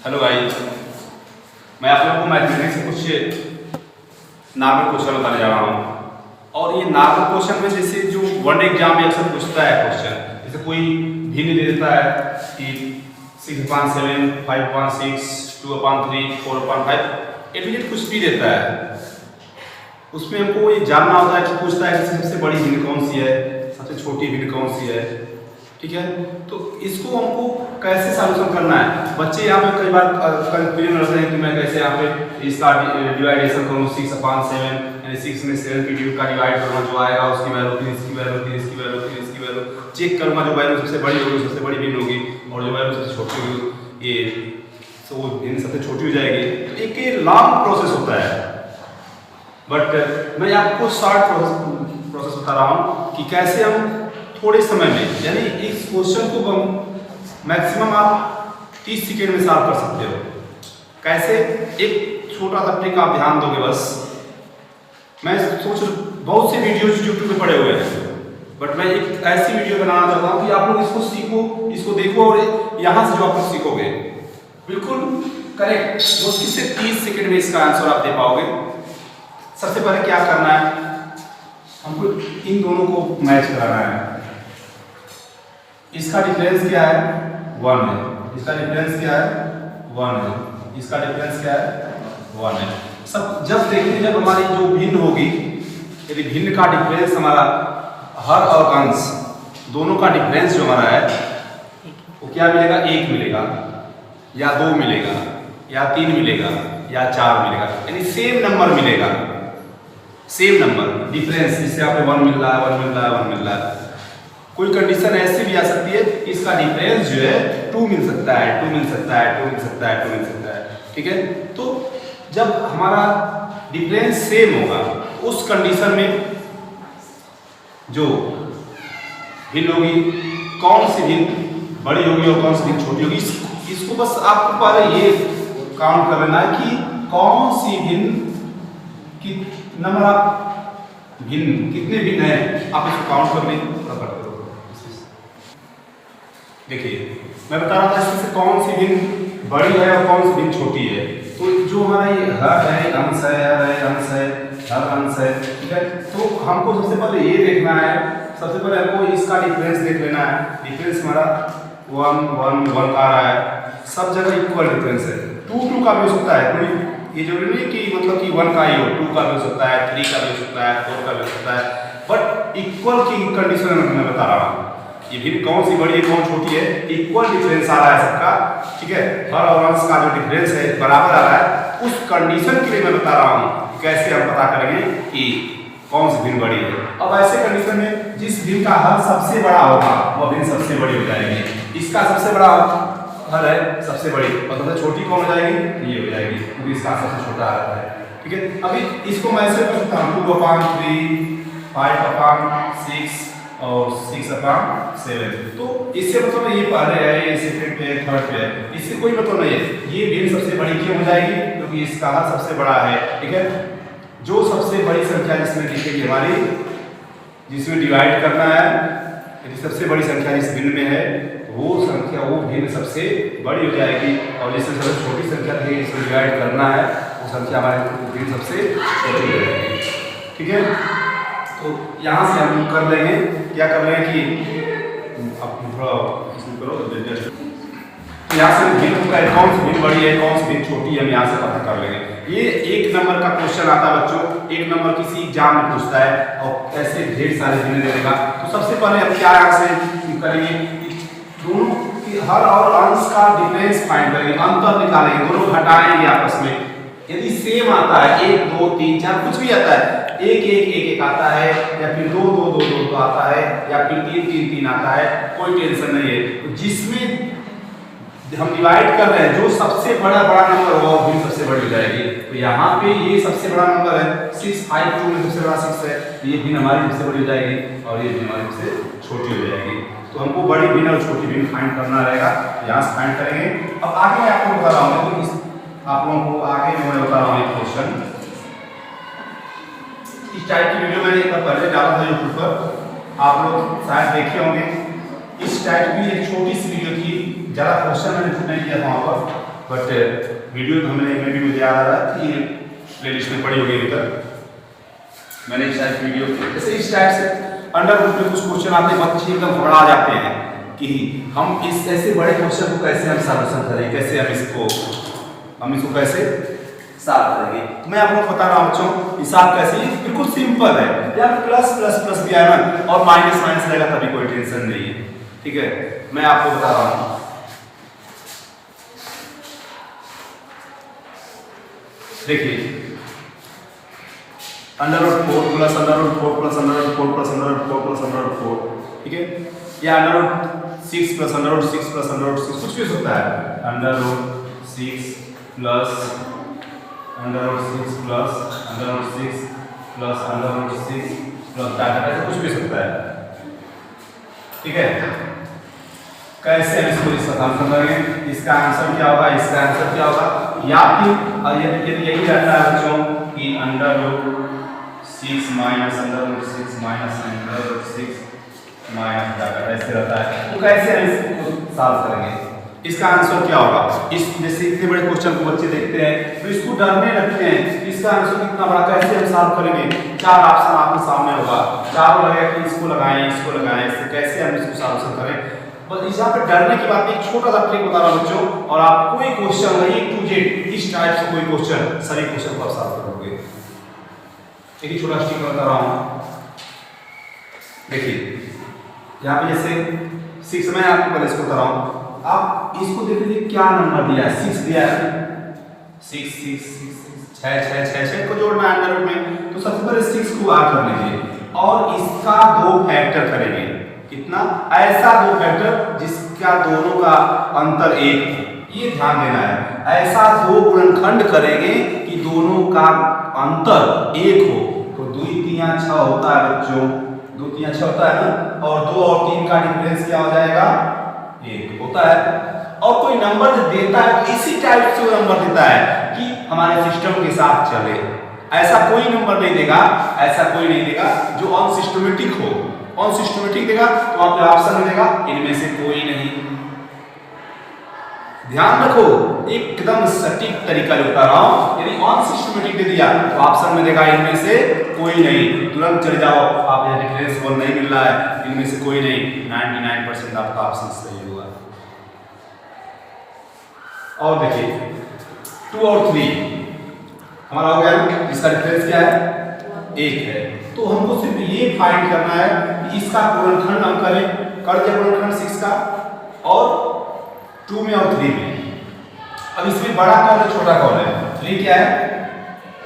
Hello guys, मैं आप लोगों को मैथमेटिक्स से कुछ नॉर्मल क्वेश्चन बताने जा रहा हूँ। और ये नॉर्मल क्वेश्चन में जैसे जो वन एग्जाम में अक्सर पूछता है क्वेश्चन, जैसे कोई भिन्न दे देता है कि 6/7, 5/6, 2/3, 4/5 एटलीस्ट कुछ भी देता है। उसमें हमको ये जानना होता है कि पूछता है कि सबसे बड़ी भिन्न कौन सी है, सबसे छोटी भिन्न कौन सी है, ठीक है। तो इसको हमको कैसे सॉल्यूशन करना है। बच्चे यहाँ पे कई बार कंफ्यूजन रहते हैं कि मैं कैसे यहाँ पे इसका डिवाइडेशन करूँ 6/7, यानी 6 में 7 की का डिवाइड करूँगा, जो आएगा उसकी वैल्यू, फिर इसकी वैल्यू, फिर इसकी वैल्यू, फिर इसकी वैल्यू चेक करूँगा। जो वैल्यू सबसे बड़ी होगी सबसे बड़ी भिन्न होगी, और जो वैल्यू सबसे छोटी होगी ये तो वो भिन्न सबसे छोटी हो जाएगी। तो एक ये लॉन्ग प्रोसेस होता है, बट मैं आपको शॉर्ट प्रोसेस बता रहा हूँ कि कैसे हम थोड़े समय में, यानी इस क्वेश्चन को हम मैक्सिमम आप 30 सेकेंड में सॉल्व कर सकते हो। कैसे, एक छोटा सा ट्रिक आप ध्यान दोगे बस। मैं सोच बहुत से वीडियोज यूट्यूब पे पड़े हुए हैं, बट मैं एक ऐसी वीडियो बनाना चाहता हूँ कि आप लोग इसको सीखो, इसको देखो, और यहाँ से जो आप लोग सीखोगे बिल्कुल करेक्ट मुश्किल से 30 सेकेंड में इसका आंसर आप दे पाओगे। सबसे पहले क्या करना है, हमको इन दोनों को मैच कराना है। इसका डिफरेंस क्या है, 1 है। इसका डिफरेंस क्या है, 1 है। इसका डिफरेंस क्या है, 1 है। सब जब देखते जब हमारी जो भिन्न होगी, यदि भिन्न का डिफरेंस हमारा हर और अंश दोनों का डिफरेंस जो हमारा है वो क्या मिलेगा, 1 मिलेगा, या 2 मिलेगा, या 3 मिलेगा, या 4 मिलेगा, यानी सेम नंबर मिलेगा। सेम नंबर डिफरेंस, जिससे आपको 1 मिल रहा है, 1 मिल रहा है, 1 मिल रहा है। कोई कंडीशन ऐसी भी आ सकती है, इसका डिफरेंस जो है 2 मिल सकता है, 2 मिल सकता है, 2 मिल सकता है, 2 मिल सकता है, ठीक है। तो जब हमारा डिफरेंस सेम होगा उस कंडीशन में जो भिन्न होगी, कौन सी भिन्न बड़ी होगी और कौन सी भिन्न छोटी होगी, इसको बस आपको पहले ये काउंट कर लेना है कि कौन सी भिन्न की नंबर आप भिन्न कितने भिन्न है, आप इसको काउंट कर लें। देखिए मैं बता रहा था इसमें से कौन सी भिन्न बड़ी है और कौन सी भिन्न छोटी है। तो जो हमारा ये हर है, अंश है, हर है, अंश है, हर अंश है, ठीक है। तो हमको सबसे पहले ये देखना है, सबसे पहले हमको इसका डिफरेंस देख लेना है। डिफरेंस हमारा 1 1 1 आ रहा है, सब जगह इक्वल डिफरेंस है। 2 2 का भी हो सकता है, कोई ये जरूरी नहीं कि मतलब कि 1 का ही हो, 2 का भी हो सकता है, 3 का भी हो सकता है, 4 का भी हो सकता है, बट इक्वल की कंडीशन मैं बता रहा हूँ। ये भी कौन सी बड़ी है कौन छोटी है, इक्वल डिफरेंस आ रहा है सबका, ठीक है। हर और अंश का जो डिफरेंस है बराबर आ रहा है, उस कंडीशन के लिए मैं बता रहा हूँ कैसे हम पता करेंगे कि कौन सी भिन्न बड़ी है। अब ऐसे कंडीशन में जिस भिन्न का हर सबसे बड़ा होगा वह भिन्न सबसे बड़ी हो जाएगी। इसका सबसे बड़ा हर है सबसे बड़ी, और सबसे छोटी कौन हो जाएगी, ये हो जाएगी, क्योंकि इसका सबसे छोटा हर है, ठीक है। अभी इसको मैं ऐसे कर सकता हूँ 2/3, 5/6 और 6/7। तो इससे मतलब ये पहले है, ये सेकंड पे है, थर्ड पे है, इससे कोई मतलब नहीं है। ये भिन्न सबसे बड़ी क्यों हो जाएगी, क्योंकि इसका हर सबसे बड़ा है, ठीक है। जो सबसे बड़ी संख्या जिसमें दिखेगी हमारी, जिसमें डिवाइड करना है, यदि सबसे बड़ी संख्या जिस भिन्न में है वो संख्या, वो भिन्न सबसे बड़ी हो जाएगी, और जिससे सबसे छोटी संख्या थी जिसमें डिवाइड करना है वो संख्या हमारे भिन्न सबसे छोटी हो जाएगी, ठीक है। तो यहाँ से हम कर लेंगे, क्या कर रहे हैं कि आप थोड़ा इसमें करो, यहाँ से भिन्न का कौन सी भिन्न बड़ी है कौन सी भिन्न छोटी है हम यहाँ से पता कर लेंगे। ये 1 नंबर का क्वेश्चन आता है बच्चों, 1 नंबर किसी एग्जाम में पूछता है और ऐसे ढेर सारे भिन्न दे देगा। तो सबसे पहले हम क्या यहाँ से करेंगे, दोनों की हर और अंश का डिफरेंस फाइंड करेंगे, अंतर निकालेंगे, दोनों घटाएंगे आपस में। यदि सेम आता है 1 2 3 4 कुछ भी आता है, 1 1 1 1 आता है, या फिर 2 2 2 2 2 आता है, या फिर 3 3 3 आता है, कोई टेंशन नहीं है। तो जिसमें हम डिवाइड कर रहे हैं जो सबसे बड़ा नंबर होगा वो भी सबसे बड़ी हो जाएगी। तो यहाँ पे ये सबसे बड़ा नंबर है 6 5 2 में सबसे बड़ा 6 है, ये भिन्न हमारी सबसे बड़ी हो जाएगी और ये भिन्न हमारी सबसे छोटी हो जाएगी। तो हमको बड़ी भिन्न और छोटी भिन्न फाइंड करना रहेगा, यहाँ से फाइंड करेंगे। अब आगे मैं आपको बता रहा हूँ, आप लोगों को आगे मैं बता रहा हूँ एक क्वेश्चन। इस टाइप की वीडियो मैंने एक बार पहले डाला था यूट्यूब पर, आप लोग शायद देखे होंगे। इस टाइप की एक छोटी सी वीडियो थी, ज़्यादा क्वेश्चन मैंने नहीं किया था वहाँ पर, बट वीडियो तो मैं भी मुझे याद आ रहा है कि प्लेलिस्ट में पड़ी होगी अभी तक। मैंने इस टाइप वीडियो जैसे इस टाइप से अंडर रूट में कुछ क्वेश्चन आते हैं, बच्चे एकदम घबरा जाते हैं कि हम इस ऐसे बड़े क्वेश्चन को कैसे हम सॉल्यूशन करें, कैसे हम इसको कैसे सॉल्व करेंगे। तो मैं आपको बता रहा हूँ बच्चों, हिसाब कैसे, बिल्कुल सिंपल है। या प्लस प्लस प्लस दिया है ना और माइनस माइनस रहेगा तभी कोई टेंशन नहीं है, ठीक है। मैं आपको बता रहा हूँ, देखिए under root 4 plus under root 4 plus under root 4 plus under root 4 plus under root 4, ठीक है। या under root 6 plus under root 6 plus under root 6, कुछ भी हो सकता है। Under root 6 plus under root 6 plus under root 6 plus under root 6 plus data, ऐसा कुछ भी हो सकता है, ठीक है। कैसे हम इसको सॉल्व करेंगे, इसका आंसर क्या होगा, इसका आंसर क्या होगा, या फिर यदि यही रहता है बच्चों कि under root 6 minus under root 6 minus under root 6 minus data, ऐसे रहता है, तो कैसे हम इसको सॉल्व करेंगे, इसका आंसर क्या होगा। इस जैसे इतने बड़े क्वेश्चन को बच्चे देखते हैं तो इसको डरने लगते हैं, इसका आंसर कितना बड़ा, कैसे हम सॉल्व करेंगे। 4 ऑप्शन आपके सामने होगा, चारों लगेगा कि इसको लगाएं, इससे कैसे हम इसको सॉल्यूशन करें। बस यहाँ पे डरने की बात, एक छोटा सा ट्रिक बता रहा हूँ बच्चों, और आप कोई क्वेश्चन नहीं A to Z इस टाइप से कोई क्वेश्चन, सभी क्वेश्चन को आप सॉल्व करोगे। एक छोटा ट्रिक बता रहा हूँ, देखिए यहाँ पे जैसे 6, मैं आपको पहले इसको बता रहा हूँ, आप इसको देख लीजिए क्या नंबर दिया है, 6 दिया है, 6 6 6 6 6 को जोड़ना है अंडर रूट में, तो सबसे पहले 6 को बाहर कर लीजिए और इसका 2 फैक्टर करेंगे। कितना, ऐसा 2 फैक्टर जिसका दोनों का अंतर 1, ये ध्यान देना है। ऐसा 2 गुणनखंड करेंगे कि दोनों का अंतर 1 हो, तो 2 3 6 होता है बच्चों, 2 3 6 होता है ना, और 2 और 3 का डिफरेंस क्या हो जाएगा, 1 होता है। और कोई नंबर जो देता है तो इसी टाइप से वो नंबर देता है कि हमारे सिस्टम के साथ चले। ऐसा कोई नंबर नहीं देगा, ऐसा कोई नहीं देगा जो अनसिस्टमेटिक हो। अनसिस्टमेटिक देगा तो वहां पे ऑप्शन में देगा इनमें से कोई नहीं। ध्यान रखो, एकदम सटीक तरीका जो बता रहा हूं, यदि अनसिस्टमेटिक दे दिया तो ऑप्शन में देगा इनमें से कोई नहीं, तुरंत चले जाओ, आप यहाँ डिफरेंस 1 नहीं मिल रहा है, इनमें से कोई नहीं, 99% आपका ऑप्शन सही होगा। और देखिए 2 और 3 हमारा हो गया, इसका डिफरेंस क्या है, 1 है। तो हमको सिर्फ ये फाइंड करना है कि इसका गुणनखंड हम करें, कर दिया गुणनखंड 6 का, और 2 में और 3 में। अब इसमें बड़ा कौन है, छोटा कौन है, 3 क्या है,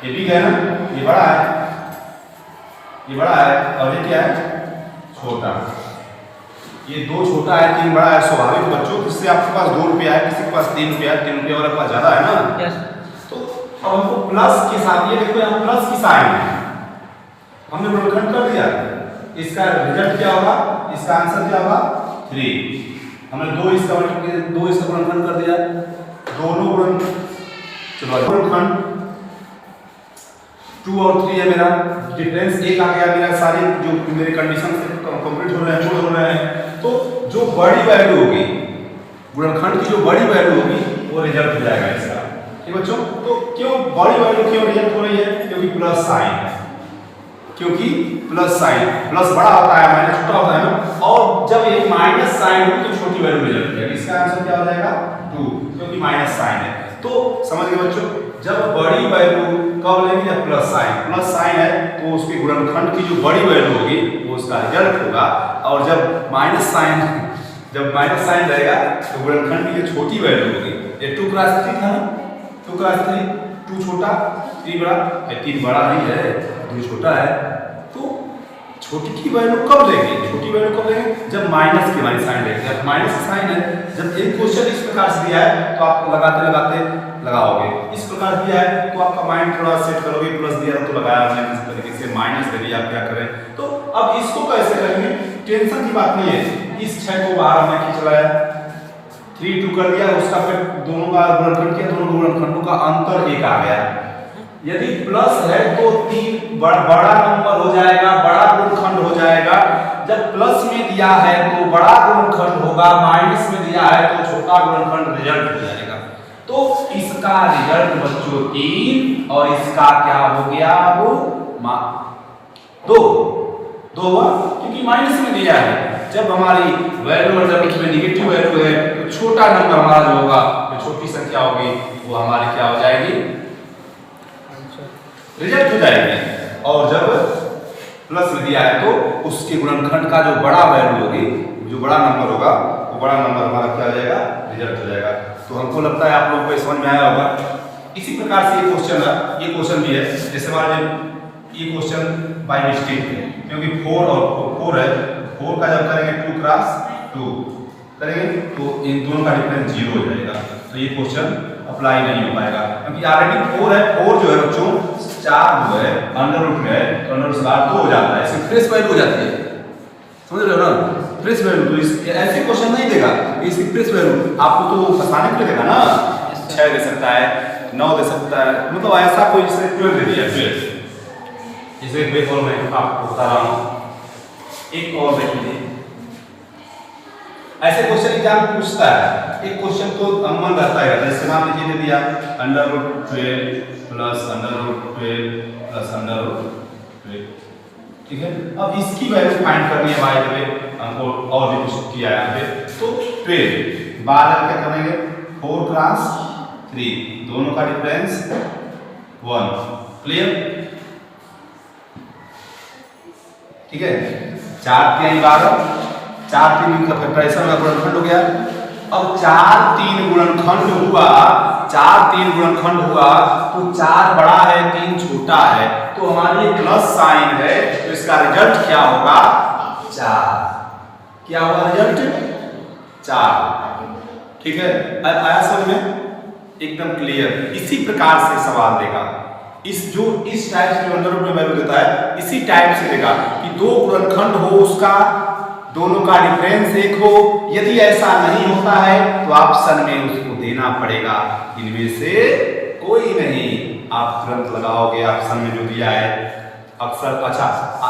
ये भी है ना, ये बड़ा है, ये बड़ा है, और ये क्या है, छोटा। ये 2 छोटा है, 3 बड़ा है, स्वाभाविक बच्चों, जिससे आपके पास 2 रुपया है, किसी के पास 3 रुपया है, 3 रुपया वाले के पास ज्यादा है ना। तो अब हमको प्लस के साथ, ये देखो यहाँ प्लस की साइन है, हमने गुणनखंड कर दिया, इसका रिजल्ट क्या होगा, इसका आंसर क्या होगा, 3। हमने 2 इसका गुणनखंड कर दिया, दोनों गुणनखंड 2 और 3 है, मेरा डिफरेंस 1 आ गया, मेरा सारे जो मेरे कंडीशन से कंप्लीट हो रहे हैं, पूरे हो रहे हैं। तो जो बड़ी वैल्यू होगी, गुणनखंड की जो बड़ी वैल्यू होगी वो रिजल्ट हो जाएगा इसका, ठीक बच्चों। तो क्यों बड़ी वैल्यू क्यों रिजल्ट हो रही है, क्योंकि प्लस साइन है, क्योंकि प्लस साइन, प्लस बड़ा होता है माइनस छोटा होता है ना, और जब ये माइनस साइन हो तो छोटी वैल्यू रिजल्ट है, इसका आंसर क्या हो जाएगा, 2, क्योंकि माइनस साइन है। तो समझ गए बच्चों, जब बड़ी वैल्यू कब लेंगे, जब प्लस साइन है तो उसके गुणनखंड की जो बड़ी वैल्यू होगी वो उसका रिजल्ट होगा, और जब माइनस साइन रहेगा तो गुणनखंड की जो छोटी वैल्यू होगी, ये 2 क्रॉस 3 था ना, 2 क्रॉस 3, 2 छोटा 3 बड़ा, 3 बड़ा नहीं है, 2 छोटा है। तो छोटी की वैल्यू कब लेंगे, छोटी वैल्यू कब लेंगे, जब माइनस की हमारी साइन लेंगे, जब माइनस की साइन है, जब एक क्वेश्चन इस प्रकार से दिया है तो आप लगाते लगाओगे, इस प्रकार दिया है तो आपका माइंड थोड़ा सेट करोगे, प्लस दिया तो लगाया हमने, इस तरीके से माइनस दे दिया, आप क्या करें। तो अब इसको कैसे करेंगे, टेंशन की बात नहीं है, इस 6 को बाहर हमने खींच लाया, 3 2 कर दिया, उसका फिर दोनों का गुणनखंड किया, दोनों गुणनखंडों का अंतर 1 आ गया। यदि प्लस है तो 3 बड़ा नंबर हो जाएगा, बड़ा गुणनखंड हो जाएगा। जब प्लस में दिया है तो बड़ा गुणनखंड होगा, माइनस में दिया है तो छोटा गुणनखंड रिजल्ट हो जाएगा। तो इसका रिजल्ट बच्चों 3 और इसका क्या हो गया वो 2 हुआ, क्योंकि माइनस में दिया है। जब हमारी वैल्यू और जब इसमें निगेटिव वैल्यू है तो छोटा नंबर हमारा जो होगा, जो छोटी संख्या होगी वो हमारी क्या हो जाएगी, रिजेक्ट हो जाएगी। और जब प्लस में दिया है तो उसके गुणनखंड का जो बड़ा वैल्यू होगी, जो बड़ा नंबर होगा, वो बड़ा नंबर हमारा क्या हो जाएगा, रिजेक्ट हो जाएगा। तो हमको लगता है आप लोगों को समझ में आया होगा। इसी प्रकार से ये क्वेश्चन भी है, जैसे हमारे ये क्वेश्चन बाय मिस्टेक है, क्योंकि 4 और 4 है, 4 का जब करेंगे 2 क्रॉस 2 करेंगे तो इन दोनों का डिफरेंस 0 हो जाएगा, तो ये क्वेश्चन अप्लाई नहीं हो पाएगा, क्योंकि ऑलरेडी 4 है। 4 जो है बच्चों 4 जो है अंडर रूट में है, तो अंडर रूट से बाहर 2 हो जाता है, इसमें फ्रेश वैल्यू हो जाती है, समझ रहे हो ना, फ्रेश वैल्यू। तो इस ऐसे क्वेश्चन नहीं देगा, इसकी फ्रेश वैल्यू आपको तो फंसाने के लिए देगा ना, 6 दे सकता है, 9 दे सकता है, मतलब ऐसा कोई इसने 12 दे दिया, 12। इसे एक और मैं आपको बता रहा हूं, एक और देखिए, ऐसे क्वेश्चन एग्जाम पूछता है। एक क्वेश्चन तो अमूमन रहता है, जैसे मान लीजिए दे दिया under root 12 plus under root 12 plus under root 12, ठीक है। अब इसकी वैल्यू फाइंड करनी है, बाय द वे हमको और भी कुछ किया है यहाँ पे, तो 12 12 क्या करेंगे, 4 क्रॉस 3, दोनों का डिफरेंस 1, क्लियर, ठीक है। 4 3 12, 4 3 का फैक्टराइजेशन का गुणनखंड हो गया। अब 4 3 गुणनखंड हुआ, 4 3 गुणनखंड हुआ, तो 4 बड़ा है 3 छोटा है, तो हमारे प्लस साइन है, तो इसका रिजल्ट क्या होगा, 4। क्या होगा रिजल्ट, 4, ठीक है। आया समझ में, एकदम क्लियर। इसी प्रकार से सवाल देगा, इस टाइप से अंडर रूट में वैल्यू देता है, इसी टाइप से देगा कि 2 गुणनखंड हो, उसका दोनों का डिफरेंस 1 हो। यदि ऐसा नहीं होता है तो ऑप्शन में उसको देना पड़ेगा इनमें से कोई नहीं, आप तुरंत लगाओगे ऑप्शन में जो दिया है अक्सर। अच्छा,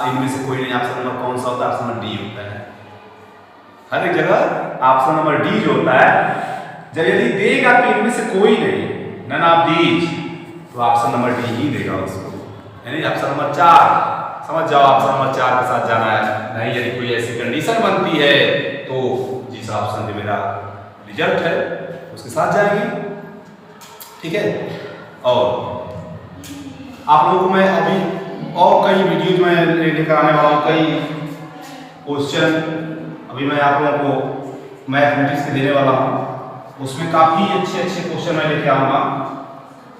इनमें से कोई नहीं, ऑप्शन नंबर कौन सा होता है, ऑप्शन नंबर डी होता है। हर एक जगह ऑप्शन नंबर डी जो होता है, जब यदि देगा तो इनमें से कोई नहीं, नन ऑफ दीज, तो ऑप्शन नंबर डी ही देगा उसको, यानी ऑप्शन नंबर 4। समझ जाओ, ऑप्शन नंबर 4 के साथ जाना है। नहीं, यदि कोई ऐसी कंडीशन बनती है तो जिस ऑप्शन से मेरा रिजल्ट है उसके साथ जाएंगे, ठीक है। और आप लोगों को मैं अभी और कई वीडियोज में लेकर आने वाला हूँ, कई क्वेश्चन अभी मैं आप लोगों को मैथमेटिक्स के देने वाला हूँ, उसमें काफ़ी अच्छे क्वेश्चन मैं लेके आऊँगा।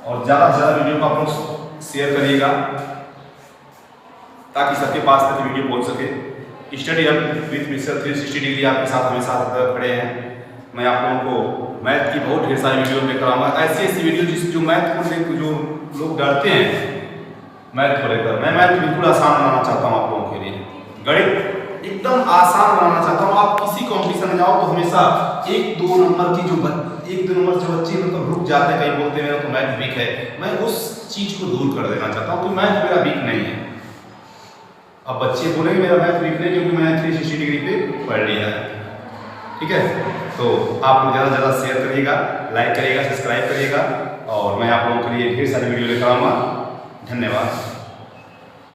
और ज़्यादा से ज़्यादा वीडियो को आप लोग शेयर करिएगा ताकि सबके पास तक वीडियो पहुंच सके। Study hub with mister 360 degree आपके साथ हमेशा खड़े हैं। मैं आप लोगों को मैथ की बहुत ढेर सारी वीडियो लेकर आऊँगा, ऐसी वीडियो जो मैथ को लेकर जो लोग डरते हैं मैथ को लेकर, मैं मैथ बिल्कुल आसान बनाना चाहता हूँ आप लोगों के लिए, गणित एकदम आसान बनाना चाहता हूँ। आप किसी कॉम्पिटिशन में जाओ तो हमेशा 1-2 नंबर की जो 1-2 नंबर से बच्चे मतलब रुक जाते हैं, कहीं बोलते हैं तो मैथ वीक है, मैं उस चीज को दूर कर देना चाहता हूँ कि मैथ मेरा वीक नहीं है। अब बच्चे बोलेंगे मेरा मैथ वीक नहीं, क्योंकि मैंने 360 डिग्री पे पढ़ लिया है, ठीक है। तो आप लोग ज़्यादा से ज़्यादा शेयर करिएगा, लाइक करिएगा, सब्सक्राइब करिएगा, और मैं आप लोगों के लिए ढेर सारी वीडियो लेकर आऊँगा। धन्यवाद।